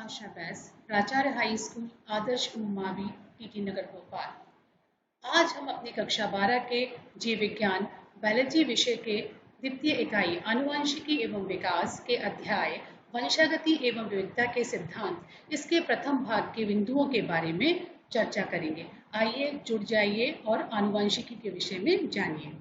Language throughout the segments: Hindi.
आशा बैस, प्राचार्य हाई स्कूल आदर्श उमावी, टीटी नगर भोपाल। आज हम अपनी कक्षा 12 के जीव विज्ञान बायोलॉजी विषय के द्वितीय इकाई आनुवंशिकी एवं विकास के अध्याय वंशागति एवं विविधता के सिद्धांत इसके प्रथम भाग के बिंदुओं के बारे में चर्चा करेंगे। आइए जुड़ जाइए और आनुवंशिकी के विषय में जानिए।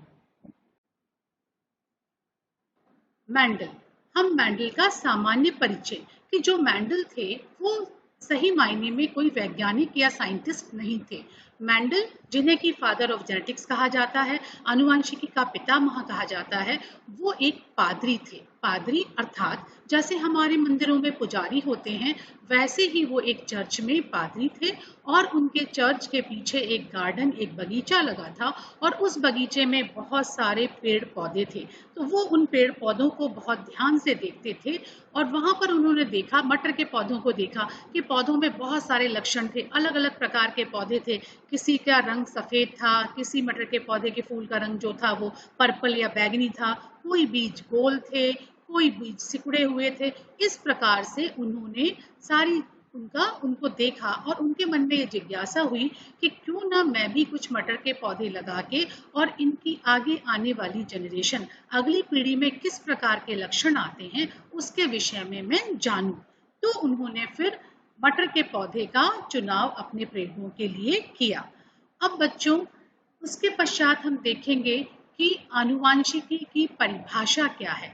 मेंडल। हम मेंडल का सामान्य परिचय कि जो मेंडल थे वो सही मायने में कोई वैज्ञानिक या साइंटिस्ट नहीं थे। मेंडल, जिन्हें कि फादर ऑफ जेनेटिक्स कहा जाता है, आनुवंशिकी का पितामह कहा जाता है, वो एक पादरी थे। पादरी अर्थात जैसे हमारे मंदिरों में पुजारी होते हैं, वैसे ही वो एक चर्च में पादरी थे और उनके चर्च के पीछे एक गार्डन, एक बगीचा लगा था और उस बगीचे में बहुत सारे पेड़ पौधे थे। तो वो उन पेड़ पौधों को बहुत ध्यान से देखते थे और वहां पर उन्होंने देखा, मटर के पौधों को देखा कि पौधों में बहुत सारे लक्षण थे, अलग अलग प्रकार के पौधे थे। किसी का रंग सफेद था, किसी मटर के पौधे के फूल का रंग जो था वो पर्पल या बैगनी था, कोई बीज गोल थे, कोई बीज सिकुड़े हुए थे। इस प्रकार से उन्होंने सारी उनको देखा और उनके मन में ये जिज्ञासा हुई कि क्यों ना मैं भी कुछ मटर के पौधे लगा के और इनकी आगे आने वाली जनरेशन, अगली पीढ़ी में किस प्रकार के लक्षण आते हैं उसके विषय में मैं जानूं। तो उन्होंने फिर मटर के पौधे का चुनाव अपने प्रयोगों के लिए किया। अब बच्चों, उसके पश्चात हम देखेंगे कि आनुवंशिकी की परिभाषा क्या है,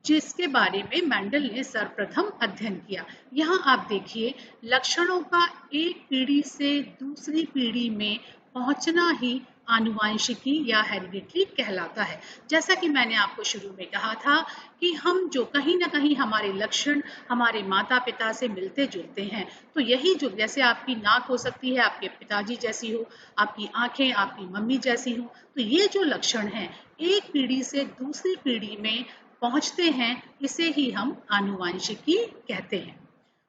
जिसके बारे में मेंडल ने सर्वप्रथम अध्ययन किया। यहाँ आप देखिए, लक्षणों का एक पीढ़ी से दूसरी पीढ़ी में पहुंचना ही आनुवंशिकी या हेरिडिटरी कहलाता है। जैसा कि मैंने आपको शुरू में कहा था कि हम जो कहीं ना कहीं हमारे लक्षण हमारे माता पिता से मिलते जुलते हैं, तो यही जो, जैसे आपकी नाक हो सकती है आपके पिताजी जैसी हो, आपकी आंखें आपकी मम्मी जैसी हो, तो ये जो लक्षण हैं एक पीढ़ी से दूसरी पीढ़ी में पहुंचते हैं, इसे ही हम आनुवंशिकी कहते हैं।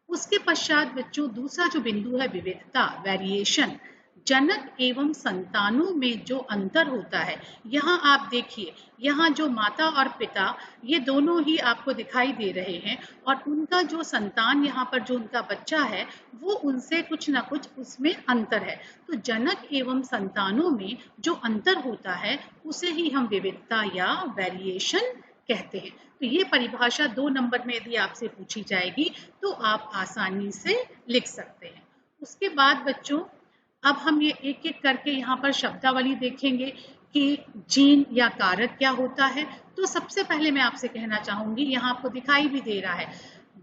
उसके पश्चात बच्चों, दूसरा जो बिंदु है विविधता, वेरिएशन, जनक एवं संतानों में जो अंतर होता है। यहाँ आप देखिए, यहाँ जो माता और पिता ये दोनों ही आपको दिखाई दे रहे हैं और उनका जो संतान, यहाँ पर जो उनका बच्चा है, वो उनसे कुछ ना कुछ उसमें अंतर है। तो जनक एवं संतानों में जो अंतर होता है उसे ही हम विविधता या वेरिएशन कहते हैं। तो ये परिभाषा 2 नंबर में यदि आपसे पूछी जाएगी तो आप आसानी से लिख सकते हैं। उसके बाद बच्चों, अब हम ये एक एक करके यहाँ पर शब्दावली देखेंगे कि जीन या कारक क्या होता है। तो सबसे पहले मैं आपसे कहना चाहूंगी, यहाँ आपको दिखाई भी दे रहा है,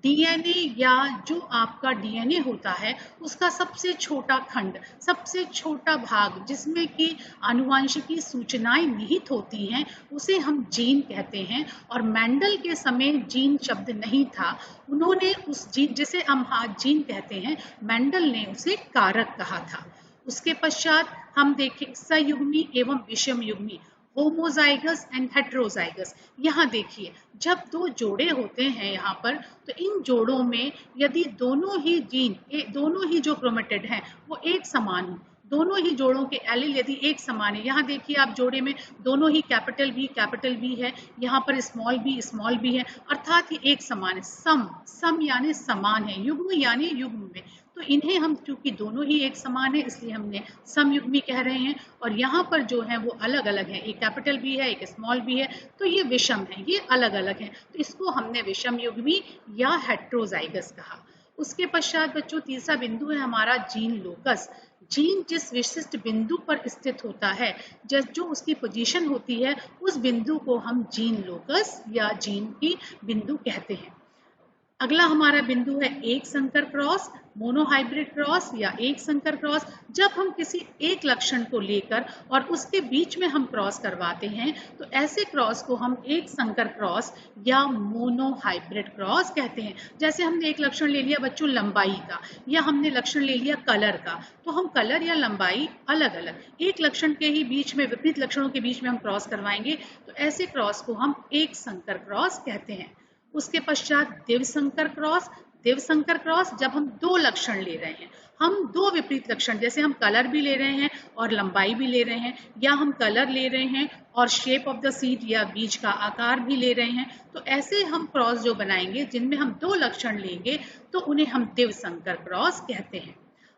डीएनए या जो आपका डीएनए होता है उसका सबसे छोटा खंड, सबसे छोटा भाग जिसमें कि आनुवंशिकी सूचनाएं निहित होती हैं, उसे हम जीन कहते हैं। और मेंडल के समय जीन शब्द नहीं था, उन्होंने उस जीन, जिसे हम जीन कहते हैं, मेंडल ने उसे कारक कहा था। उसके पश्चात हम देखें सयुग्मी एवं विषम युग्मी, होमोजाइगस एंड हेट्रोजाइगस। यहाँ देखिए, जब 2 जोड़े होते हैं यहाँ पर, तो इन जोड़ों में यदि दोनों ही जीन, दोनों ही जो क्रोमेटिड हैं वो एक समान हो, दोनों ही जोड़ों के एलील यदि एक समान है, यहाँ देखिए आप जोड़े में दोनों ही कैपिटल बी है, यहाँ पर स्मॉल बी है, अर्थात ये एक समान है। सम यानी समान है, युग्म यानी युग्म में, तो इन्हें हम, चूंकि दोनों ही एक समान है इसलिए हमने समयुग्मी कह रहे हैं। और यहाँ पर जो है वो अलग अलग है, एक कैपिटल बी है एक स्मॉल बी है, तो ये विषम है, ये अलग अलग है, तो इसको हमने विषम युग्मी या हेट्रोजाइगस कहा। उसके पश्चात बच्चों, तीसरा बिंदु है हमारा जीन लोकस। जीन जिस विशिष्ट बिंदु पर स्थित होता है, जो उसकी पोजीशन होती है, उस बिंदु को हम जीन लोकस या जीन की बिंदु कहते हैं। अगला हमारा बिंदु है एक संकर क्रॉस, मोनोहाइब्रिड क्रॉस या एक संकर क्रॉस। जब हम किसी एक लक्षण को लेकर और उसके बीच में हम क्रॉस करवाते हैं, तो ऐसे क्रॉस को हम एक संकर क्रॉस या मोनोहाइब्रिड क्रॉस कहते हैं। जैसे हमने एक लक्षण ले लिया बच्चों लंबाई का, या हमने लक्षण ले लिया कलर का, तो हम कलर या लंबाई अलग अलग एक लक्षण के ही बीच में, विपरीत लक्षणों के बीच में हम क्रॉस करवाएंगे, तो ऐसे क्रॉस को हम एक संकर क्रॉस कहते हैं। उसके पश्चात द्विसंकर क्रॉस, दिव्यसंकर क्रॉस जब हम दो लक्षण ले रहे हैं, हम दो विपरीत लक्षण, जैसे हम कलर भी ले रहे हैं और लंबाई भी ले रहे हैं, या हम कलर ले रहे हैं और शेप ऑफ द सीड या बीज का आकार भी ले रहे हैं, तो ऐसे हम क्रॉस जो बनाएंगे जिनमें हम दो लक्षण लेंगे तो उन्हें हम दिव्यसंकर क्रॉस कहते हैं।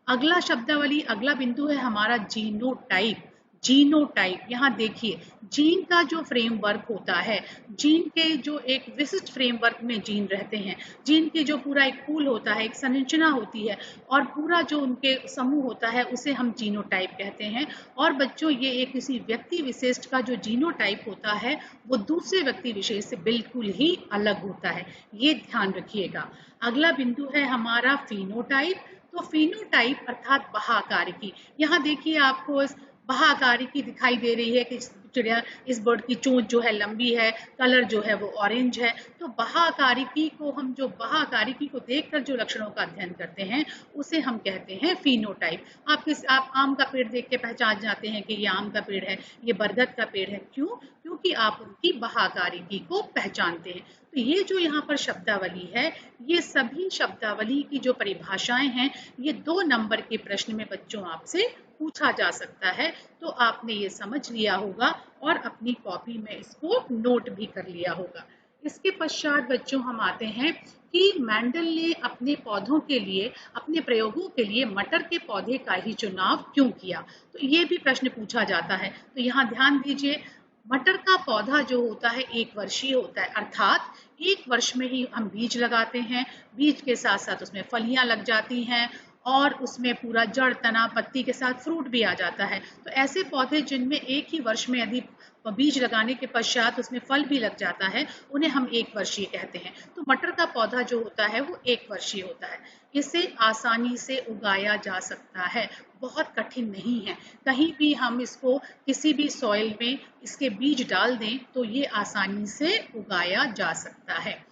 अगला शब्दावली, अगला बिंदु है हमारा जीनोटाइप। जीनोटाइप, यहाँ देखिए जीन का जो फ्रेमवर्क होता है, जीन के जो एक विशिष्ट फ्रेमवर्क में जीन रहते हैं, जीन के जो पूरा एक पूल होता है, एक संरचना होती है और पूरा जो उनके समूह होता है उसे हम जीनोटाइप कहते हैं। और बच्चों ये एक किसी व्यक्ति विशेष का जो जीनोटाइप होता है वो दूसरे व्यक्ति विशेष से बिल्कुल ही अलग होता है, ये ध्यान रखिएगा। अगला बिंदु है हमारा फिनोटाइप। तो फिनोटाइप अर्थात बाहाकारिकी, यहाँ देखिए आपको बाहाकारिकी दिखाई दे रही है कि चिड़िया, इस बर्ड की चोंच जो है लंबी है, कलर जो है वो ऑरेंज है। तो बाहाकारिकी को हम, जो बाहाकारिकी को देखकर जो लक्षणों का अध्ययन करते हैं उसे हम कहते हैं फिनोटाइप। आप आम का पेड़ देख के पहचान जाते हैं कि ये आम का पेड़ है, ये बरगद का पेड़ है। क्यों? क्योंकि आप उनकी बाहाकारिकी को पहचानते हैं। तो ये जो यहाँ पर शब्दावली है, ये सभी शब्दावली की जो परिभाषाएं हैं, ये 2 नंबर के प्रश्न में बच्चों आपसे पूछा जा सकता है। तो आपने ये समझ लिया होगा और अपनी कॉपी में इसको नोट भी कर लिया होगा। इसके पश्चात बच्चों हम आते हैं कि मेंडल ने अपने पौधों के लिए, अपने प्रयोगों के लिए मटर के पौधे का ही चुनाव क्यों किया। तो ये भी प्रश्न पूछा जाता है। तो यहाँ ध्यान दीजिए, मटर का पौधा जो होता है 1 वर्षीय होता है, अर्थात 1 वर्ष में ही हम बीज लगाते हैं। बीज के साथ साथ उसमें फलियां लग जाती हैं और उसमें पूरा जड़, तना, पत्ती के साथ फ्रूट भी आ जाता है। तो ऐसे पौधे जिनमें 1 ही वर्ष में यदि बीज लगाने के पश्चात उसमें फल भी लग जाता है, उन्हें हम 1 वर्षीय कहते हैं। तो मटर का पौधा जो होता है वो 1 वर्षीय होता है। इसे आसानी से उगाया जा सकता है, बहुत कठिन नहीं है। कहीं भी हम इसको किसी भी सॉइल में इसके बीज डाल दें तो ये आसानी से उगाया जा सकता है।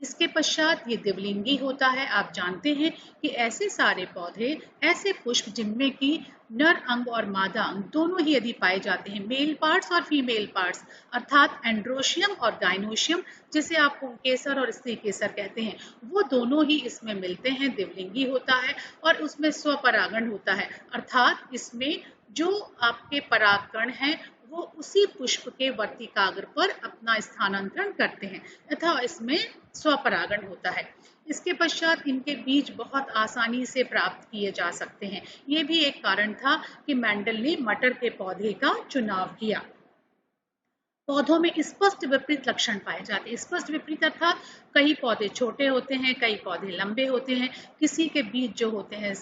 इसके पश्चात ये द्विलिंगी होता है। आप जानते हैं कि ऐसे सारे पौधे, ऐसे पुष्प जिनमें कि नर अंग और मादा अंग दोनों ही यदि पाए जाते हैं, मेल पार्ट्स और फीमेल पार्ट्स, अर्थात एंड्रोशियम और गाइनोशियम, जिसे आप पुंकेसर और स्त्री केसर कहते हैं, वो दोनों ही इसमें मिलते हैं, द्विलिंगी होता है। और उसमें स्वपरागण होता है, अर्थात इसमें जो आपके परागकण हैं वो उसी पुष्प के वर्तिकाग्र पर अपना स्थानांतरण करते हैं तथा इसमें स्वपरागण होता है। इसके पश्चात इनके बीज बहुत आसानी से प्राप्त किए जा सकते हैं। ये भी एक कारण था कि मेंडल ने मटर के पौधे का चुनाव किया। पौधों में स्पष्ट विपरीत लक्षण पाए जाते हैं। स्पष्ट विपरीत अर्थात कई पौधे छोटे होते हैं, कई पौधे लंबे होते हैं, किसी के बीज जो होते हैं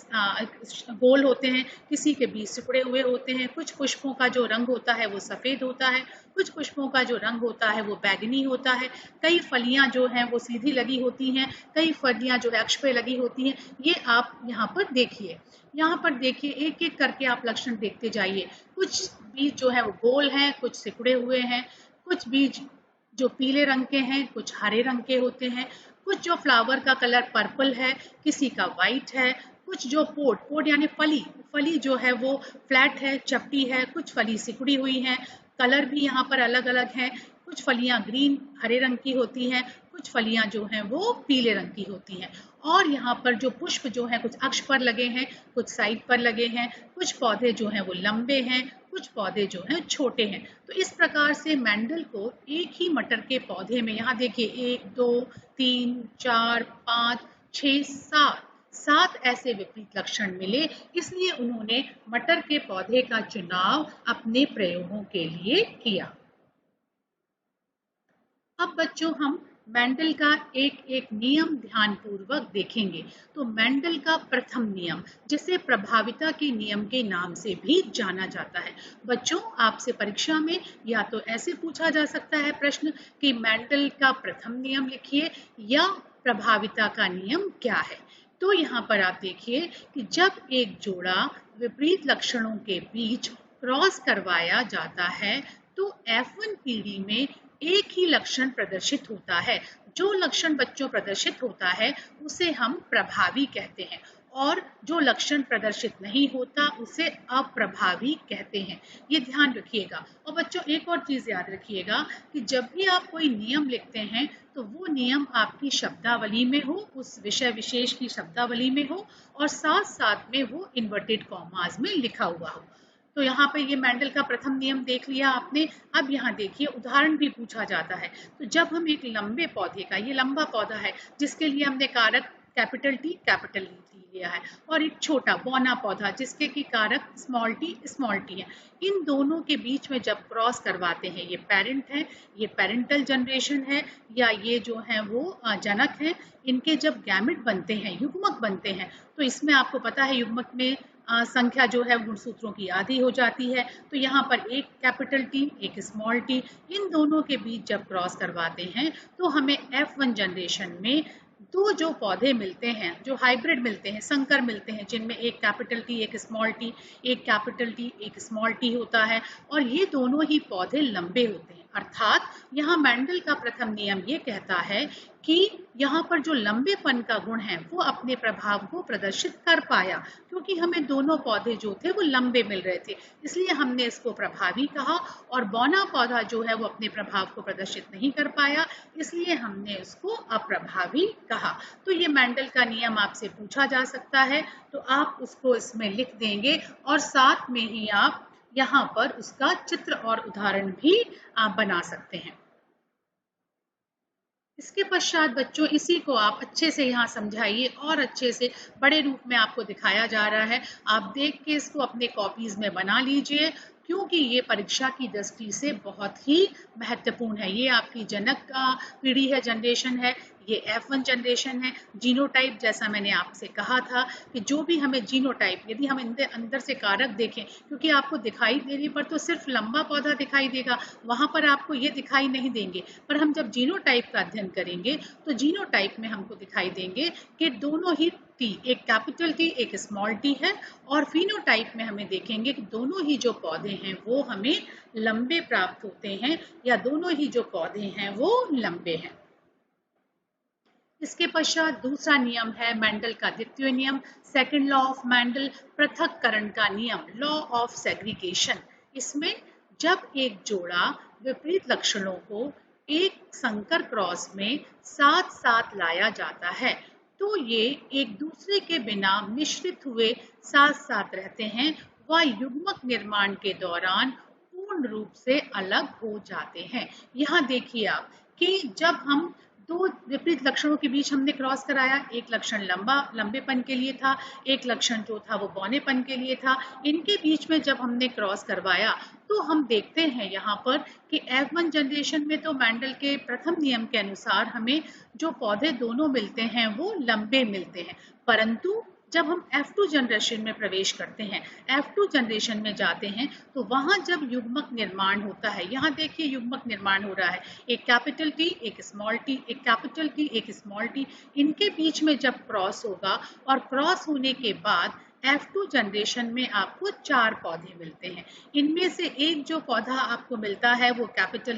गोल होते हैं, किसी के बीज सिकुड़े हुए होते हैं। कुछ पुष्पों का जो रंग होता है वो सफेद होता है, कुछ पुष्पों का जो रंग होता है वो बैंगनी होता है। कई फलियां जो हैं वो सीधी लगी होती हैं, कई फलियां जो है अक्ष पे लगी होती हैं। ये आप यहाँ पर देखिए, यहाँ पर देखिए, एक एक करके आप लक्षण देखते जाइए। कुछ बीज जो है वो गोल हैं, कुछ सिकुड़े हुए हैं, कुछ बीज जो पीले रंग के हैं, कुछ हरे रंग के होते हैं, कुछ जो फ्लावर का कलर पर्पल है, किसी का वाइट है, कुछ जो पोड यानी फली जो है वो फ्लैट है, चपटी है, कुछ फली सिकुड़ी हुई है। कलर भी यहाँ पर अलग अलग है, कुछ फलियां ग्रीन हरे रंग की होती हैं, कुछ फलियां जो हैं वो पीले रंग की होती हैं। और यहाँ पर जो पुष्प जो हैं कुछ अक्ष पर लगे हैं, कुछ साइड पर लगे हैं, कुछ पौधे जो हैं वो लंबे हैं, कुछ पौधे जो हैं छोटे हैं। तो इस प्रकार से मेंडल को एक ही मटर के पौधे में, यहाँ देखिए 1 2 3 4 5 6 7 ऐसे विपरीत लक्षण मिले, इसलिए उन्होंने मटर के पौधे का चुनाव अपने प्रयोगों के लिए किया। अब बच्चों हम मेंडल का एक एक नियम ध्यानपूर्वक देखेंगे। तो मेंडल का प्रथम नियम, जिसे प्रभाविता के नियम के नाम से भी जाना जाता है। बच्चों आपसे परीक्षा में या तो ऐसे पूछा जा सकता है प्रश्न कि मेंडल का प्रथम नियम लिखिए या प्रभाविता का नियम क्या है। तो यहाँ पर आप देखिए कि जब एक जोड़ा विपरीत लक्षणों के बीच क्रॉस करवाया जाता है तो F1 पीढ़ी में एक ही लक्षण प्रदर्शित होता है। जो लक्षण बच्चों प्रदर्शित होता है उसे हम प्रभावी कहते हैं। और जो लक्षण प्रदर्शित नहीं होता उसे अप्रभावी कहते हैं। ये ध्यान रखिएगा। और बच्चों एक और चीज याद रखिएगा कि जब भी आप कोई नियम लिखते हैं तो वो नियम आपकी शब्दावली में हो, उस विषय विशेष की शब्दावली में हो और साथ साथ में वो इन्वर्टेड कॉमास में लिखा हुआ हो। तो यहाँ पे ये मेंडल का प्रथम नियम देख लिया आपने। अब यहाँ देखिए उदाहरण भी पूछा जाता है। तो जब हम एक लंबे पौधे का, ये लंबा पौधा है जिसके लिए हमने कारक कैपिटल टी लिया है, और एक छोटा बौना पौधा जिसके की कारक स्मॉल टी है, इन दोनों के बीच में जब क्रॉस करवाते हैं, ये पेरेंट है, ये पेरेंटल जनरेशन है, या ये जो है वो जनक है, इनके जब गैमेट बनते हैं, युग्मक बनते हैं, तो इसमें आपको पता है युग्मक में संख्या जो है गुणसूत्रों की आधी हो जाती है। तो यहाँ पर एक कैपिटल टी एक स्मॉल टी, इन दोनों के बीच जब क्रॉस करवाते हैं तो हमें F1 जनरेशन में दो जो पौधे मिलते हैं, जो हाइब्रिड मिलते हैं, संकर मिलते हैं, जिनमें एक कैपिटल टी एक स्मॉल टी, एक कैपिटल टी एक स्मॉल टी होता है, और ये दोनों ही पौधे लंबे होते हैं। अर्थात यहाँ मेंडल का प्रथम नियम ये कहता है कि यहाँ पर जो लंबेपन का गुण है वो अपने प्रभाव को प्रदर्शित कर पाया, क्योंकि हमें दोनों पौधे जो थे वो लंबे मिल रहे थे, इसलिए हमने इसको प्रभावी कहा। और बौना पौधा जो है वो अपने प्रभाव को प्रदर्शित नहीं कर पाया, इसलिए हमने इसको अप्रभावी कहा। तो ये मेंडल का नियम आपसे पूछा जा सकता है, तो आप उसको इसमें लिख देंगे और साथ में ही आप यहाँ पर उसका चित्र और उदाहरण भी बना सकते हैं। इसके पश्चात बच्चों इसी को आप अच्छे से यहाँ समझाइए और अच्छे से बड़े रूप में आपको दिखाया जा रहा है। आप देख के इसको अपने कॉपीज में बना लीजिए, क्योंकि ये परीक्षा की दृष्टि से बहुत ही महत्वपूर्ण है। ये आपकी जनक पीढ़ी है, जनरेशन है, ये F1 जनरेशन है। जीनोटाइप, जैसा मैंने आपसे कहा था कि जो भी हमें जीनोटाइप, यदि हम अंदर से कारक देखें, क्योंकि आपको दिखाई देने पर तो सिर्फ लंबा पौधा दिखाई देगा, वहां पर आपको ये दिखाई नहीं देंगे, पर हम जब जीनोटाइप का अध्ययन करेंगे तो जीनोटाइप में हमको दिखाई देंगे कि दोनों ही टी, एक कैपिटल टी एक स्मॉल टी है, और फिनोटाइप में हमें देखेंगे कि दोनों ही जो पौधे हैं वो हमें लंबे प्राप्त होते हैं, या दोनों ही जो पौधे हैं वो लंबे हैं। इसके पश्चात दूसरा नियम है मेंडल का द्वितीय नियम, सेकंड लॉ ऑफ मेंडल, पृथक्करण का नियम, लॉ ऑफ सेग्रीगेशन। इसमें जब एक जोड़ा विपरीत लक्षणों को एक संकर क्रॉस में साथ साथ लाया जाता है तो ये एक दूसरे के बिना मिश्रित हुए साथ साथ रहते हैं व युग्मक निर्माण के दौरान पूर्ण रूप से अलग हो जाते हैं। यहाँ देखिए आप कि जब हम दो विपरीत लक्षणों के बीच हमने क्रॉस कराया, एक लक्षण लंबेपन के लिए था, एक लक्षण जो था वो बौनेपन के लिए था, इनके बीच में जब हमने क्रॉस करवाया तो हम देखते हैं यहाँ पर कि F1 जनरेशन में तो मेंडल के प्रथम नियम के अनुसार हमें जो पौधे दोनों मिलते हैं वो लंबे मिलते हैं, परंतु जब हम F2 जनरेशन में प्रवेश करते हैं, F2 जनरेशन में जाते हैं, तो वहां जब युग्मक निर्माण होता है, यहाँ देखिए युग्मक निर्माण हो रहा है, एक कैपिटल टी एक स्मॉल टी, एक कैपिटल टी एक स्मॉल टी, इनके बीच में जब क्रॉस होगा और क्रॉस होने के बाद F2 जनरेशन में आपको 4 पौधे मिलते हैं। इनमें से एक जो पौधा आपको मिलता है वो कैपिटल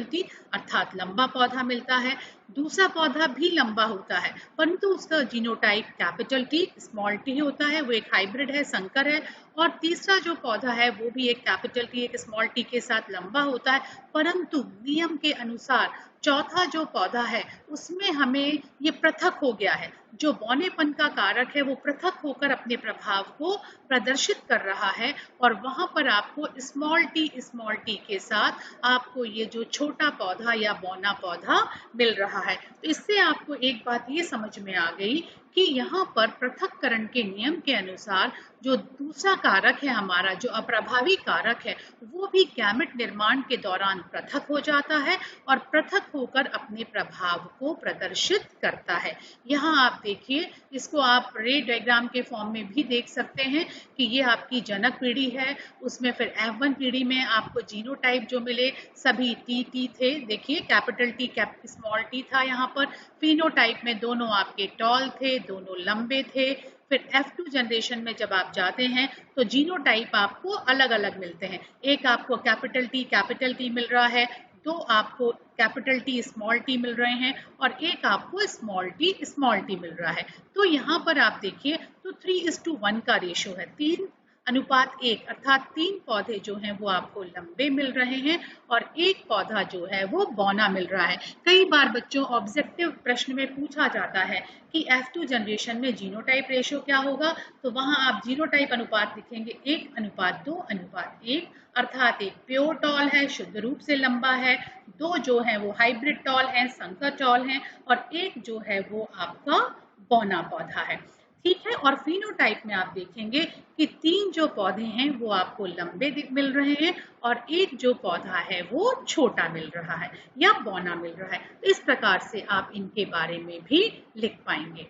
टी अर्थात लंबा पौधा मिलता है, दूसरा पौधा भी लंबा होता है परंतु उसका genotype capital T small T होता है, वो एक हाइब्रिड है, संकर है, और तीसरा जो पौधा है वो भी एक कैपिटल टी एक स्मॉल टी के साथ लंबा होता है, परंतु नियम के अनुसार चौथा जो पौधा है उसमें हमें ये पृथक हो गया है, जो बौनेपन का कारक है वो पृथक होकर अपने प्रभाव को प्रदर्शित कर रहा है, और वहां पर आपको स्मॉल टी के साथ आपको ये जो छोटा पौधा या बौना पौधा मिल रहा है। तो इससे आपको एक बात ये समझ में आ गई कि यहाँ पर पृथक्करण के नियम के अनुसार जो दूसरा कारक है हमारा, जो अप्रभावी कारक है, वो भी गैमेट निर्माण के दौरान पृथक हो जाता है और पृथक होकर अपने प्रभाव को प्रदर्शित करता है। यहाँ आप देखिए, इसको आप रे डायग्राम के फॉर्म में भी देख सकते हैं कि ये आपकी जनक पीढ़ी है, उसमें फिर F1 पीढ़ी में आपको जीनोटाइप जो मिले सभी टी थे, देखिए कैपिटल टी स्मॉल टी था यहाँ पर, फिनोटाइप में दोनों आपके टॉल थे, दोनों लंबे थे। फिर F2 जनरेशन में जब आप जाते हैं तो जीनोटाइप आपको अलग अलग मिलते हैं, एक आपको कैपिटल टी मिल रहा है, दो आपको कैपिटल टी स्मॉल टी मिल रहे हैं और एक आपको स्मॉल टी मिल रहा है। तो यहाँ पर आप देखिए तो 3:1 का रेशो है, 3:1 अर्थात 3 पौधे जो हैं वो आपको लंबे मिल रहे हैं और एक पौधा जो है वो बौना मिल रहा है। कई बार बच्चों ऑब्जेक्टिव प्रश्न में पूछा जाता है कि F2 जनरेशन में जीनोटाइप रेशो क्या होगा, तो वहां आप जीनोटाइप अनुपात लिखेंगे 1:2:1 अर्थात एक प्योर टॉल है, शुद्ध रूप से लंबा है, दो जो है वो हाइब्रिड टॉल है, संकर टॉल है और एक जो है वो आपका बौना पौधा है। ठीक है, और फिनोटाइप में आप देखेंगे कि 3 जो पौधे हैं वो आपको लंबे मिल रहे हैं और एक जो पौधा है वो छोटा मिल रहा है या बौना मिल रहा है। इस प्रकार से आप इनके बारे में भी लिख पाएंगे।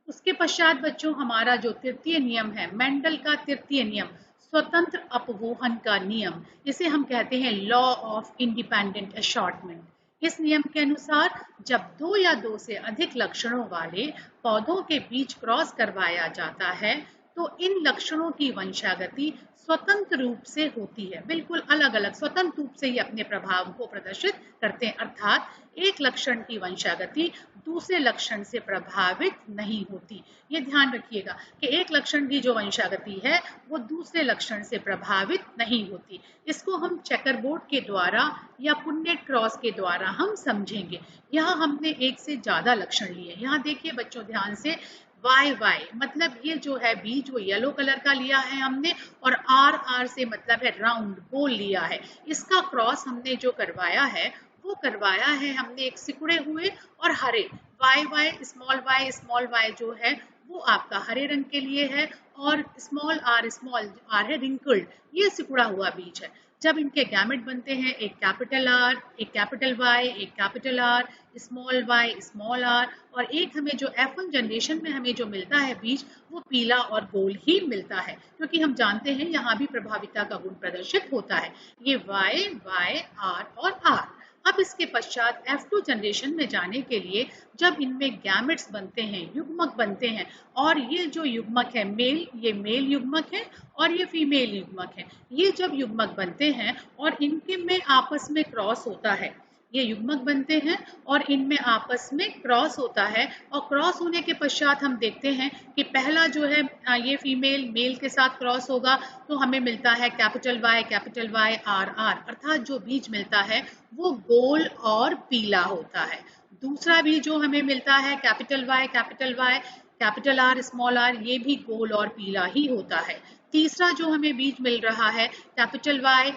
उसके पश्चात बच्चों हमारा जो तृतीय नियम है, मेंडल का तृतीय नियम, स्वतंत्र अपवोहन का नियम, इसे हम कहते हैं लॉ ऑफ इंडिपेंडेंट असॉर्टमेंट। इस नियम के अनुसार जब 2 या 2 से अधिक लक्षणों वाले पौधों के बीच क्रॉस करवाया जाता है तो इन लक्षणों की वंशागति स्वतंत्र रूप से होती है, बिल्कुल अलग अलग स्वतंत्र रूप से ही अपने प्रभाव को प्रदर्शित करते हैं, अर्थात एक लक्षण की वंशागति दूसरे लक्षण से प्रभावित नहीं होती। ये ध्यान रखिएगा कि एक लक्षण की जो वंशागति है वो दूसरे लक्षण से प्रभावित नहीं होती। इसको हम चेकरबोर्ड के द्वारा या पुन्नेट क्रॉस के द्वारा हम समझेंगे। यहाँ हमने एक से ज्यादा लक्षण लिए। यहाँ देखिए बच्चों ध्यान से, YY मतलब ये जो है बीज वो येलो कलर का लिया है हमने और RR से मतलब है राउंड गोल लिया है। इसका क्रॉस हमने जो करवाया है वो करवाया है हमने एक सिकुड़े हुए और हरे, YY स्मॉल y जो है वो आपका हरे रंग के लिए है और स्मॉल r है रिंकल्ड, ये सिकुड़ा हुआ बीज है। जब इनके गैमेट बनते हैं एक कैपिटल R, एक कैपिटल Y, एक capital R, small y, small r और एक हमें जो F1 जनरेशन में हमें जो मिलता है बीज वो पीला और गोल ही मिलता है, क्योंकि हम जानते हैं यहाँ भी प्रभाविता का गुण प्रदर्शित होता है। ये Y, Y, R और R। अब इसके पश्चात F2 जनरेशन में जाने के लिए जब इनमें गैमेट्स बनते हैं, युग्मक बनते हैं और ये जो युग्मक है मेल, ये मेल युग्मक है और ये फीमेल युग्मक है, ये जब युग्मक बनते हैं और इनके में आपस में क्रॉस होता है, ये युग्मक बनते हैं और इनमें आपस में क्रॉस होता है और क्रॉस होने के पश्चात हम देखते हैं कि पहला जो है ये फीमेल मेल के साथ क्रॉस होगा तो हमें मिलता है कैपिटल Y RR अर्थात जो बीज मिलता है वो गोल और पीला होता है। दूसरा भी जो हमें मिलता है capital Y capital R small r, ये भी गोल और पीला ही होता है। तीसरा जो हमें बीज मिल रहा है capital Y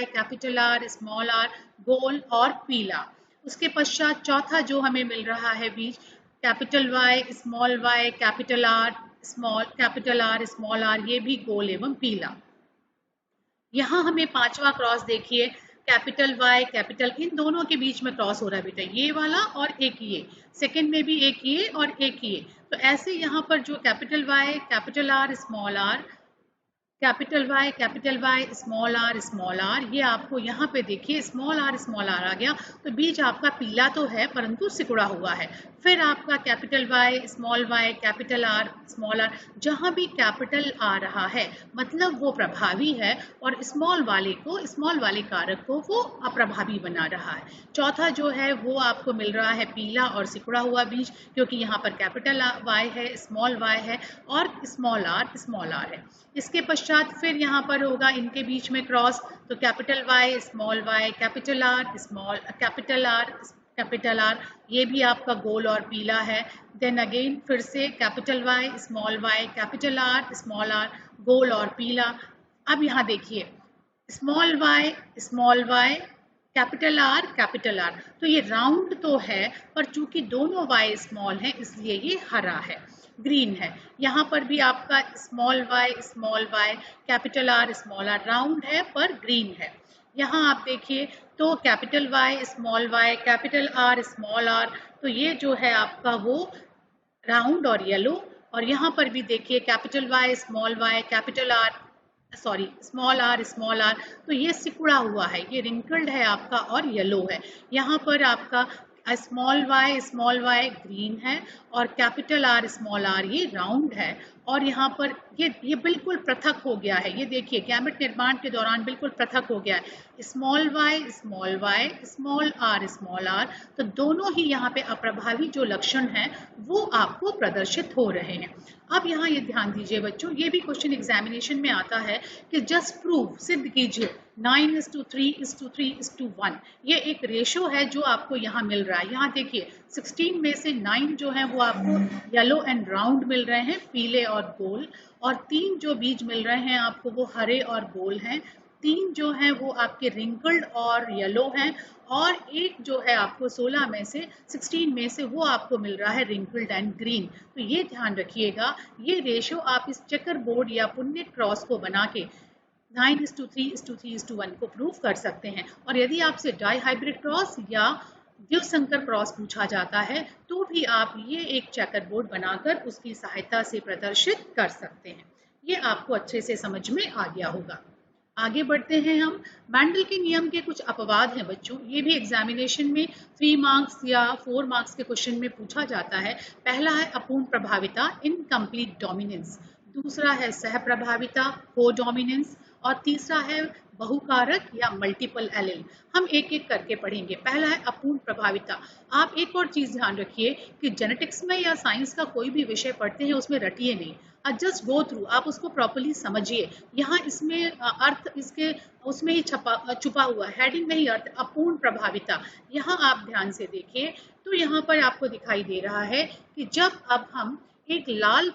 capital R small r, गोल और पीला। उसके पश्चात चौथा जो हमें मिल रहा है बीज capital Y capital R small r, ये भी गोल एवं पीला। यहाँ हमें पांचवा क्रॉस देखिए कैपिटल Y कैपिटल, इन दोनों के बीच में क्रॉस हो रहा है बेटा, ये वाला और एक ये, सेकंड में भी एक ये और एक ये। तो ऐसे यहाँ पर जो capital Y capital R small r, capital Y small r, ये आपको यहाँ पे देखिए स्मॉल r आ गया तो बीज आपका पीला तो है परंतु सिकुड़ा हुआ है। फिर आपका capital Y capital R small r, जहाँ भी कैपिटल आ रहा है मतलब वो प्रभावी है और स्मॉल वाले कारक को वो अप्रभावी बना रहा है। चौथा जो है वो आपको मिल रहा है पीला और सिकुड़ा हुआ बीज, क्योंकि यहाँ पर कैपिटल Y है, स्मॉल y है और स्मॉल r है। इसके पश्चात फिर यहाँ पर होगा इनके बीच में क्रॉस, तो कैपिटल Y कैपिटल R, ये भी आपका गोल और पीला है। देन अगेन फिर से capital Y capital R small r, गोल और पीला। अब यहाँ देखिए स्मॉल y कैपिटल R, तो ये राउंड तो है पर चूंकि दोनों y स्मॉल हैं इसलिए ये हरा है, ग्रीन है। यहाँ पर भी आपका small y capital R small r, round है पर ग्रीन है। यहाँ आप देखिए तो capital Y capital R small r, तो ये जो है आपका वो राउंड और येलो। और यहाँ पर भी देखिए capital Y capital R small r, तो ये सिकुड़ा हुआ है, ये रिंकल्ड है आपका और येलो है। यहाँ पर आपका स्मॉल y ग्रीन है और कैपिटल R स्मॉल r ये राउंड है। और यहाँ पर ये बिल्कुल पृथक हो गया है। ये देखिए गैमेट निर्माण के दौरान बिल्कुल पृथक हो गया है। स्मॉल y स्मॉल r, तो दोनों ही यहाँ पे अप्रभावी जो लक्षण हैं वो आपको प्रदर्शित हो रहे हैं। अब यहाँ ये ध्यान दीजिए बच्चों, ये भी क्वेश्चन एग्जामिनेशन में आता है कि जस्ट प्रूव, सिद्ध कीजिए 9:3:3:1 ये एक रेशो है जो आपको यहाँ मिल रहा है। यहाँ देखिए 16 में से 9 जो है वो आपको येलो एंड राउंड मिल रहे हैं, पीले और गोल, और 3 जो बीज मिल रहे हैं आपको वो हरे और गोल हैं। 3 जो हैं वो आपके रिंकल्ड और येलो हैं, और एक जो है आपको 16 में से 16 में से वो आपको मिल रहा है रिंकल्ड एंड ग्रीन। तो ये ध्यान रखिएगा, ये रेशो आप इस चेकर बोर्ड या पुन्नेट क्रॉस को बना के 9:3:3:1 को प्रूव कर सकते हैं। और यदि आपसे डाई हाइब्रिड क्रॉस या द्विसंकर क्रॉस पूछा जाता है तो भी आप ये एक चेकर बोर्ड बनाकर उसकी सहायता से प्रदर्शित कर सकते हैं। ये आपको अच्छे से समझ में आ गया होगा। आगे बढ़ते हैं हम। मैंडल के नियम के कुछ अपवाद हैं बच्चों, ये भी एग्जामिनेशन में 3 मार्क्स या 4 मार्क्स के क्वेश्चन में पूछा जाता है। पहला है अपूर्ण प्रभाविता, इनकम्प्लीट डोमिनेंस। दूसरा है सह प्रभाविता, को डोमिनेंस। और तीसरा है बहुकारक या मल्टीपल एलिल। हम एक एक करके पढ़ेंगे। पहला है अपूर्ण प्रभाविता। आप एक और चीज ध्यान रखिए कि जेनेटिक्स में या साइंस का कोई भी विषय पढ़ते हैं उसमें रटिए नहीं, जस्ट गो थ्रू, आप उसको प्रॉपर्ली समझिए। यहाँ इसमें अर्थ इसके उसमें ही छुपा हुआ है, हेडिंग में ही अर्थ अपूर्ण प्रभाविता। यहाँ आप ध्यान से देखिए तो यहाँ पर आपको दिखाई दे रहा है कि जब अब हम एक लाल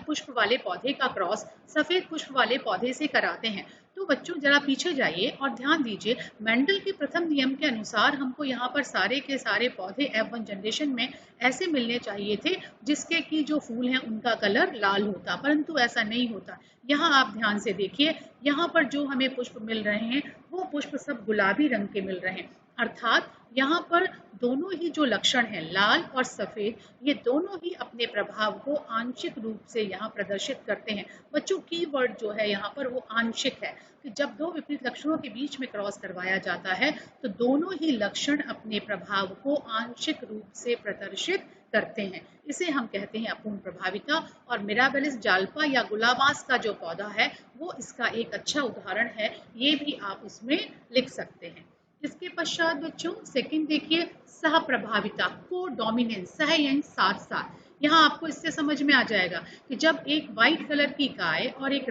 पुष्प वाले पौधे का क्रॉस सफेद पुष्प वाले पौधे से कराते हैं, तो बच्चों जरा पीछे जाइए और ध्यान दीजिए, मेंडल के प्रथम नियम के अनुसार हमको यहाँ पर सारे के सारे पौधे F1 जनरेशन में ऐसे मिलने चाहिए थे जिसके कि जो फूल हैं उनका कलर लाल होता, परंतु ऐसा नहीं होता। यहाँ आप ध्यान से देखिए, यहाँ पर जो हमें पुष्प मिल रहे हैं वो पुष्प सब गुलाबी रंग के मिल रहे हैं, अर्थात यहाँ पर दोनों ही जो लक्षण हैं लाल और सफेद, ये दोनों ही अपने प्रभाव को आंशिक रूप से यहाँ प्रदर्शित करते हैं। बच्चों कीवर्ड जो है यहाँ पर वो आंशिक है कि जब दो विपरीत लक्षणों के बीच में क्रॉस करवाया जाता है तो दोनों ही लक्षण अपने प्रभाव को आंशिक रूप से प्रदर्शित करते हैं। इसे हम कहते हैं अपूर्ण प्रभाविता। और मिराबेलिस जाल्पा या गुलाबास का जो पौधा है वो इसका एक अच्छा उदाहरण है, ये भी आप उसमें लिख सकते हैं। इसके पश्चात बच्चों सेकंड देखिए सह प्रभाविता, को डोमिनेंस, सह यानी साथ साथ। यहाँ आपको इससे समझ में आ जाएगा कि जब एक व्हाइट कलर की गाय और एक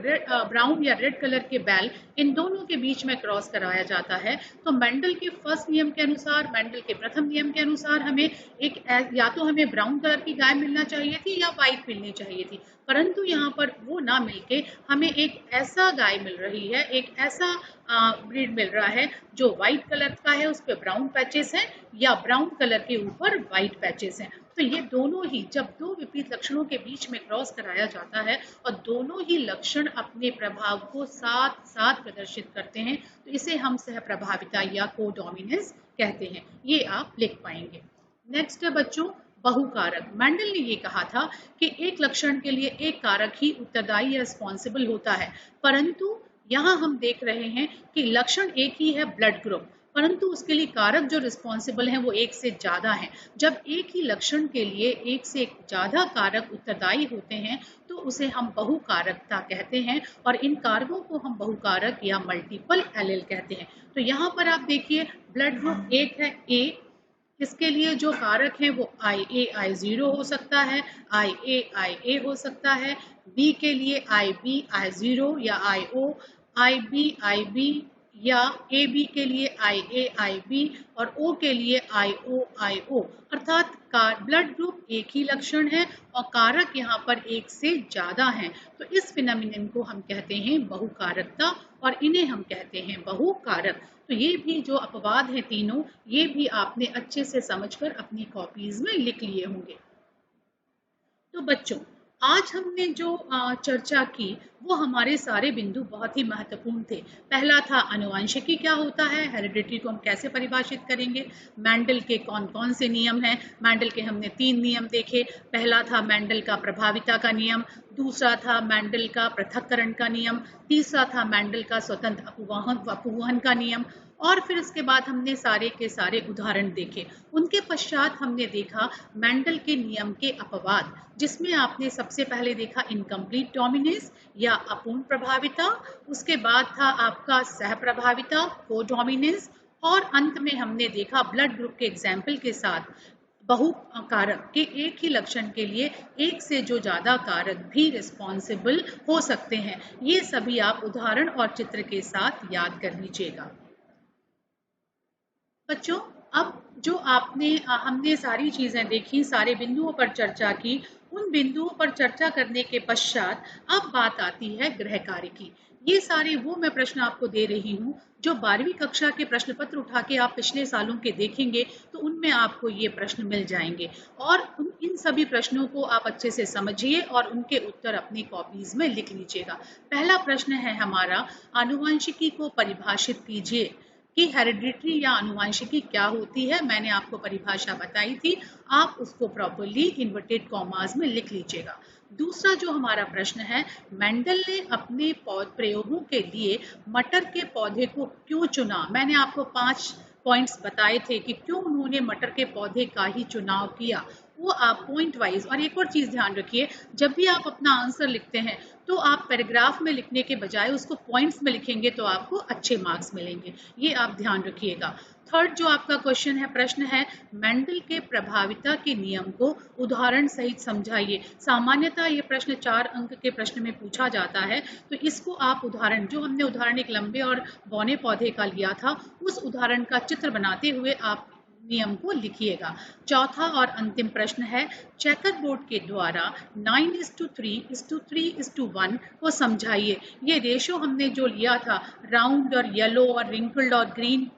ब्राउन या रेड कलर के बैल, इन दोनों के बीच में क्रॉस कराया जाता है तो मेंडल के फर्स्ट नियम के अनुसार, मेंडल के प्रथम नियम के अनुसार हमें एक या तो हमें ब्राउन कलर की गाय मिलना चाहिए थी या व्हाइट मिलनी चाहिए थी, परंतु यहाँ पर वो ना मिलके हमें एक ऐसा गाय मिल रही है, एक ऐसा ब्रीड मिल रहा है जो व्हाइट कलर का है, उस पर ब्राउन पैचेस हैं, या ब्राउन कलर के ऊपर व्हाइट पैचेस हैं। तो ये दोनों ही जब दो विपरीत लक्षणों के बीच में क्रॉस कराया जाता है और दोनों ही लक्षण अपने प्रभाव को साथ साथ प्रदर्शित करते हैं तो इसे हम सह प्रभाविता या को डोमिनेंस कहते हैं। ये आप लिख पाएंगे। नेक्स्ट है बच्चों बहुकारक। मेंडल ने ये कहा था कि एक लक्षण के लिए एक कारक ही उत्तरदायी या रिस्पॉन्सिबल होता है, परंतु यहाँ हम देख रहे हैं कि लक्षण एक ही है ब्लड ग्रुप, परंतु उसके लिए कारक जो रिस्पॉन्सिबल हैं वो एक से ज्यादा हैं। जब एक ही लक्षण के लिए एक से ज्यादा कारक उत्तरदायी होते हैं तो उसे हम बहुकारकता कहते हैं और इन कारकों को हम बहुकारक या मल्टीपल एलील कहते हैं। तो यहाँ पर आप देखिए ब्लड ग्रुप एक है ए, इसके लिए जो कारक है वो IA I0 हो सकता है, IA IA हो सकता है, B के लिए IB I0 या IO, IB IB या AB के लिए IA IB और O के लिए IO IO, अर्थात ब्लड ग्रुप एक ही लक्षण है और कारक यहाँ पर एक से ज्यादा हैं। तो इस फिनोमिनन को हम कहते हैं बहुकारकता और इन्हें हम कहते हैं बहुकारक। तो ये भी जो अपवाद हैं तीनों, ये भी आपने अच्छे से समझकर अपनी कॉपीज में लिख लिए होंगे। तो बच्चों आज हमने जो चर्चा की वो हमारे सारे बिंदु बहुत ही महत्वपूर्ण थे। पहला था आनुवंशिकी क्या होता है, हेरिडिटी को हम कैसे परिभाषित करेंगे, मेंडल के कौन कौन से नियम हैं। मेंडल के हमने 3 नियम देखे। पहला था मेंडल का प्रभाविता का नियम, दूसरा था मेंडल का पृथक्करण का नियम, तीसरा था मेंडल का स्वतंत्र अपवहन का नियम, और फिर इसके बाद हमने सारे के सारे उदाहरण देखे। उनके पश्चात हमने देखा मेंडल के नियम के अपवाद, जिसमें आपने सबसे पहले देखा इनकम्प्लीट डोमिनेंस या अपूर्ण प्रभाविता, उसके बाद था आपका सह प्रभाविता को डोमिनेंस, और अंत में हमने देखा ब्लड ग्रुप के एग्जाम्पल के साथ बहु कारक के एक ही लक्षण के लिए एक से जो ज्यादा कारक भी रिस्पॉन्सिबल हो सकते हैं। ये सभी आप उदाहरण और चित्र के साथ याद कर लीजिएगा। बच्चों, अब जो हमने सारी चीजें देखी, सारे बिंदुओं पर चर्चा की, उन बिंदुओं पर चर्चा करने के पश्चात अब बात आती है गृह कार्य की। ये सारे वो मैं प्रश्न आपको दे रही हूँ जो 12वीं कक्षा के प्रश्न पत्र उठा के आप पिछले सालों के देखेंगे तो उनमें आपको ये प्रश्न मिल जाएंगे, और इन सभी प्रश्नों को आप अच्छे से समझिए और उनके उत्तर अपनी कॉपीज में लिख लीजिएगा। पहला प्रश्न है हमारा, आनुवंशिकी को परिभाषित कीजिए कि हेरिडिटरी या आनुवंशिकी क्या होती है। मैंने आपको परिभाषा बताई थी, आप उसको प्रॉपरली इन्वर्टेड कॉमास में लिख लीजिएगा। दूसरा जो हमारा प्रश्न है, मेंडल ने अपने प्रयोगों के लिए मटर के पौधे को क्यों चुना। मैंने आपको 5 पॉइंट्स बताए थे कि क्यों उन्होंने मटर के पौधे का ही चुनाव किया, वो आप पॉइंट वाइज। और एक और चीज ध्यान रखिए, जब भी आप अपना आंसर लिखते हैं तो आप पैराग्राफ में लिखने के बजाय उसको पॉइंट्स में लिखेंगे तो आपको अच्छे मार्क्स मिलेंगे, ये आप ध्यान रखिएगा। थर्ड जो आपका क्वेश्चन है, प्रश्न है, मेंडल के प्रभाविता के नियम को उदाहरण सहित समझाइए। सामान्यतः ये प्रश्न 4 अंक के प्रश्न में पूछा जाता है, तो इसको आप उदाहरण, जो हमने उदाहरण एक लंबे और बौने पौधे का लिया था, उस उदाहरण का चित्र बनाते हुए आप नियम को लिखिएगा। चौथा और अंतिम प्रश्न है, चेकर बोर्ड के द्वारा 9:3:3:1 को समझाइए। ये रेशो हमने जो लिया था, राउंड और येलो और रिंकल्ड और ग्रीन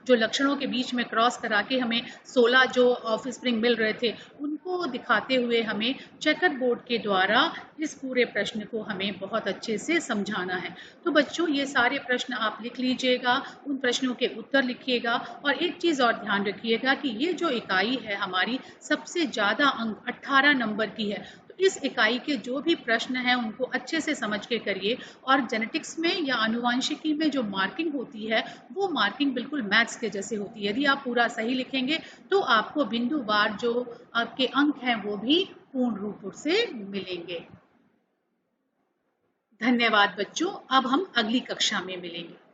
जो लक्षणों के बीच में क्रॉस करा के हमें 16 जो ऑफ स्प्रिंग मिल रहे थे, उनको दिखाते हुए हमें चेकर बोर्ड के द्वारा इस पूरे प्रश्न को हमें बहुत अच्छे से समझाना है। तो बच्चों, ये सारे प्रश्न आप लिख लीजिएगा, उन प्रश्नों के उत्तर लिखिएगा, और एक चीज और ध्यान रखिएगा कि ये जो इकाई है हमारी, सबसे ज्यादा अंक 18 नंबर की है। इस इकाई के जो भी प्रश्न हैं उनको अच्छे से समझ के करिए, और जेनेटिक्स में या आनुवंशिकी में जो मार्किंग होती है वो मार्किंग बिल्कुल मैथ्स के जैसे होती है। यदि आप पूरा सही लिखेंगे तो आपको बिंदुवार जो आपके अंक हैं वो भी पूर्ण रूप से मिलेंगे। धन्यवाद बच्चों, अब हम अगली कक्षा में मिलेंगे।